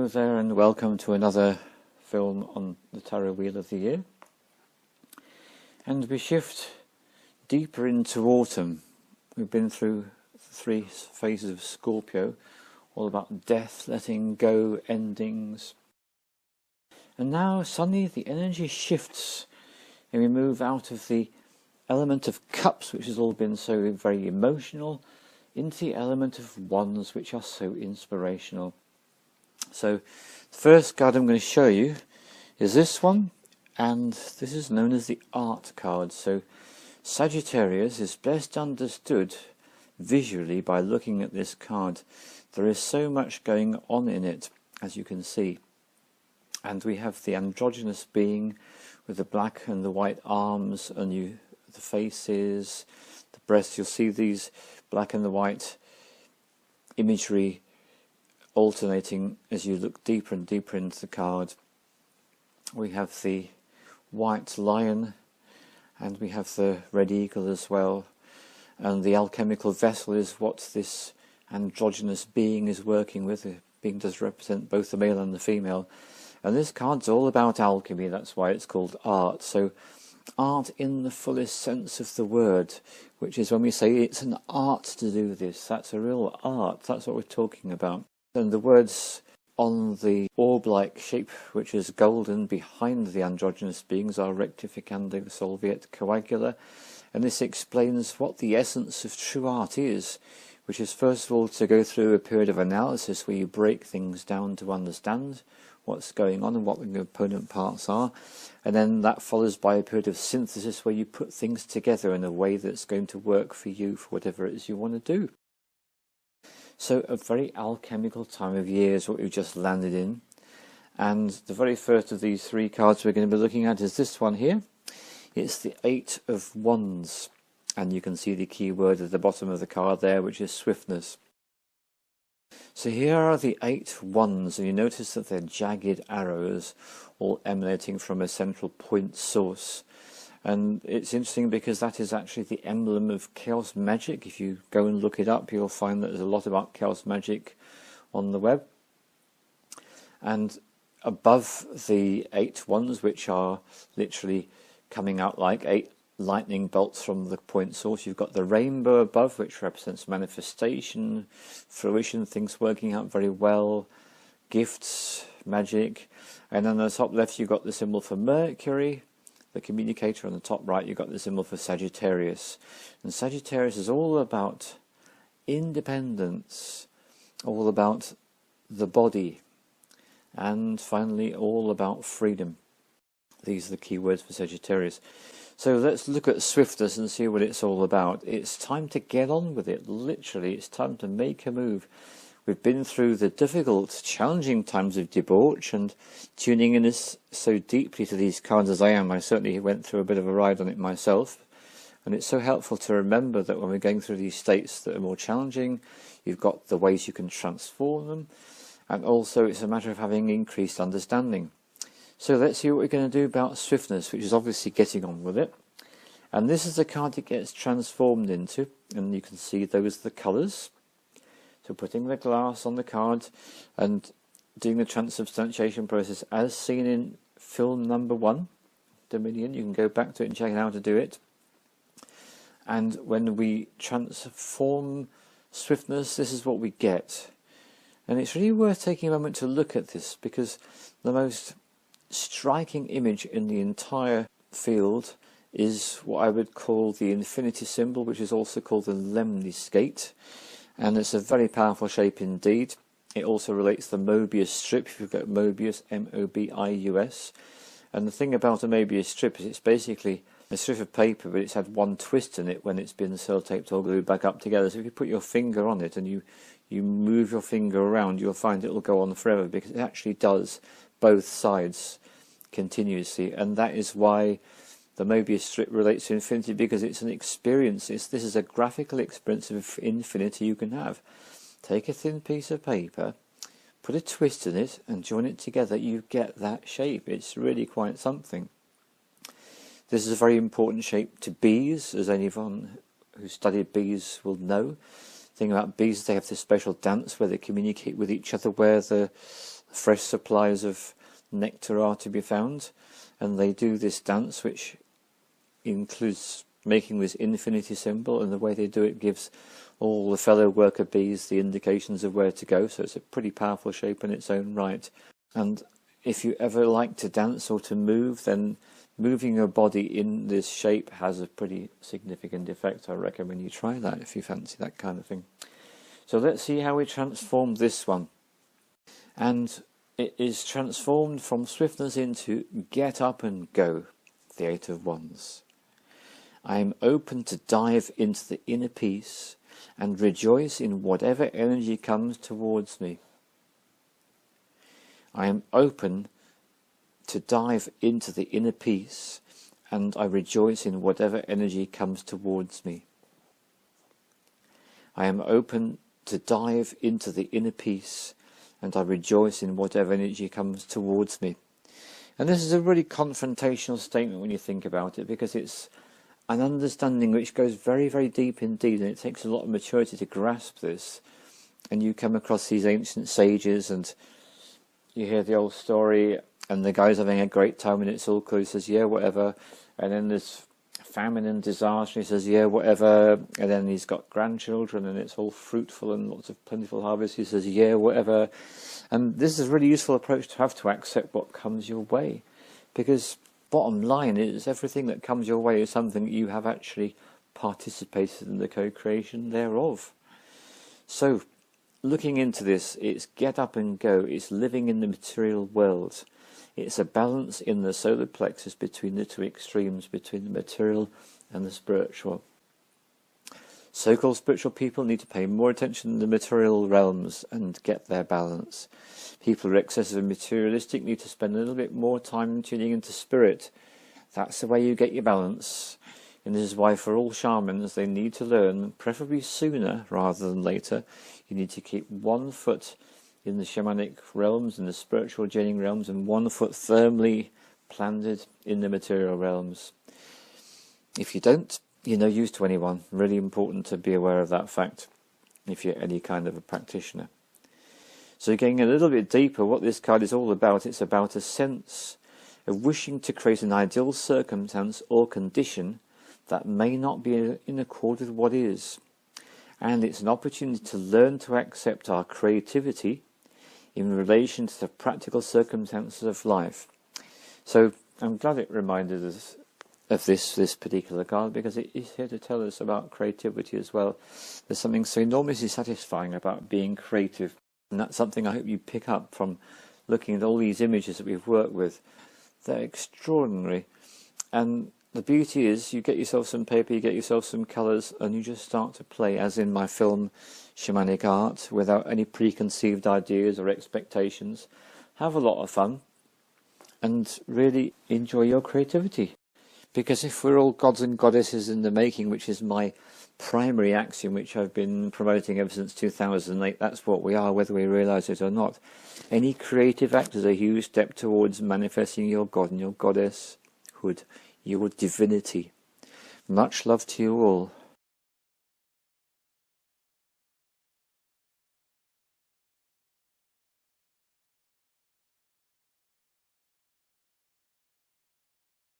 Hello there and welcome to another film on the Tarot Wheel of the Year. And we shift deeper into autumn. We've been through 3 phases of Scorpio, all about death, letting go, endings. And now suddenly the energy shifts and we move out of the element of cups, which has all been so very emotional, into the element of wands, which are so inspirational. So the first card I'm going to show you is this one, and this is known as the art card. So Sagittarius is best understood visually by looking at this card. There is so much going on in it, as you can see. And we have the androgynous being with the black and the white arms, and the faces, the breasts. You'll see these black and the white imagery alternating as you look deeper and deeper into the card. We have the white lion and we have the red eagle as well, and the alchemical vessel is what this androgynous being is working with. The being does represent both the male and the female, and this card's all about alchemy. That's why it's called art. So art in the fullest sense of the word, which is when we say it's an art to do this, that's a real art, that's what we're talking about. And the words on the orb-like shape, which is golden behind the androgynous beings, are rectificando, solviet, coagula. And this explains what the essence of true art is, which is first of all to go through a period of analysis where you break things down to understand what's going on and what the component parts are. And then that follows by a period of synthesis where you put things together in a way that's going to work for you for whatever it is you want to do. So a very alchemical time of year is what we've just landed in. And the very first of these 3 cards we're going to be looking at is this one here. It's the 8 of Wands. And you can see the key word at the bottom of the card there, which is swiftness. So here are the 8 wands, and you notice that they're jagged arrows, all emanating from a central point source. And it's interesting because that is actually the emblem of chaos magic. If you go and look it up, you'll find that there's a lot about chaos magic on the web. And above the 8 wands, which are literally coming out like 8 lightning bolts from the point source, you've got the rainbow above, which represents manifestation, fruition, things working out very well, gifts, magic. And then on the top left you've got the symbol for Mercury, the communicator. On the top right you've got the symbol for Sagittarius. And Sagittarius is all about independence, all about the body, and finally all about freedom. These are the key words for Sagittarius. So let's look at swiftness and see what it's all about. It's time to get on with it, literally. It's time to make a move. We've been through the difficult, challenging times of debauch, and tuning in so deeply to these cards as I am, I certainly went through a bit of a ride on it myself. And it's so helpful to remember that when we're going through these states that are more challenging, you've got the ways you can transform them, and also it's a matter of having increased understanding. So let's see what we're going to do about swiftness, which is obviously getting on with it. And this is the card it gets transformed into, and you can see those are the colours. So putting the glass on the card and doing the transubstantiation process as seen in film number 1, Dominion. You can go back to it and check out how to do it. And when we transform swiftness, this is what we get. And it's really worth taking a moment to look at this, because the most striking image in the entire field is what I would call the infinity symbol, which is also called the lemniscate, and it's a very powerful shape indeed. It also relates to the Mobius strip, if you've got Mobius, M-O-B-I-U-S. And the thing about a Mobius strip is it's basically a strip of paper, but it's had one twist in it when it's been sellotaped or glued back up together. So if you put your finger on it and you move your finger around, you'll find it will go on forever, because it actually does both sides continuously. And that is why the Mobius strip relates to infinity, because it's an experience. This is a graphical experience of infinity you can have. Take a thin piece of paper, put a twist in it and join it together, you get that shape. It's really quite something. This is a very important shape to bees, as anyone who studied bees will know. The thing about bees, they have this special dance where they communicate with each other, where the fresh supplies of nectar are to be found, and they do this dance which includes making this infinity symbol, and the way they do it gives all the fellow worker bees the indications of where to go, so it's a pretty powerful shape in its own right. And if you ever like to dance or to move, then moving your body in this shape has a pretty significant effect. I recommend you try that if you fancy that kind of thing. So let's see how we transform this one. And it is transformed from Swiftness into Get Up and Go, the Eight of Wands. I am open to dive into the inner peace and rejoice in whatever energy comes towards me. I am open to dive into the inner peace, and I rejoice in whatever energy comes towards me. I am open to dive into the inner peace, and I rejoice in whatever energy comes towards me. And this is a really confrontational statement when you think about it, because it's an understanding which goes very, very deep indeed, and it takes a lot of maturity to grasp this. And you come across these ancient sages, and you hear the old story, and the guy's having a great time and it's all cool. He says, yeah, whatever. And then there's famine and disaster. He says, yeah, whatever. And then he's got grandchildren and it's all fruitful and lots of plentiful harvest. He says, yeah, whatever. And this is a really useful approach to have, to accept what comes your way. Because bottom line is, everything that comes your way is something that you have actually participated in the co-creation thereof. So, looking into this, it's get up and go. It's living in the material world. It's a balance in the solar plexus between the two extremes, between the material and the spiritual. So-called spiritual people need to pay more attention to the material realms and get their balance. People who are excessively materialistic need to spend a little bit more time tuning into spirit. That's the way you get your balance. And this is why for all shamans, they need to learn, preferably sooner rather than later, you need to keep 1 foot in the shamanic realms, in the spiritual journeying realms, and 1 foot firmly planted in the material realms. If you don't, you're no use to anyone. Really important to be aware of that fact if you're any kind of a practitioner. So getting a little bit deeper, what this card is all about, it's about a sense of wishing to create an ideal circumstance or condition that may not be in accord with what is. And it's an opportunity to learn to accept our creativity in relation to the practical circumstances of life. So I'm glad it reminded us of this particular card, because it is here to tell us about creativity as well. There's something so enormously satisfying about being creative, and that's something I hope you pick up from looking at all these images that we've worked with. They're extraordinary, and the beauty is you get yourself some paper, you get yourself some colours, and you just start to play, as in my film Shamanic Art, without any preconceived ideas or expectations. Have a lot of fun and really enjoy your creativity. Because if we're all gods and goddesses in the making, which is my primary axiom, which I've been promoting ever since 2008, that's what we are, whether we realise it or not. Any creative act is a huge step towards manifesting your god and your goddesshood, your divinity. Much love to you all.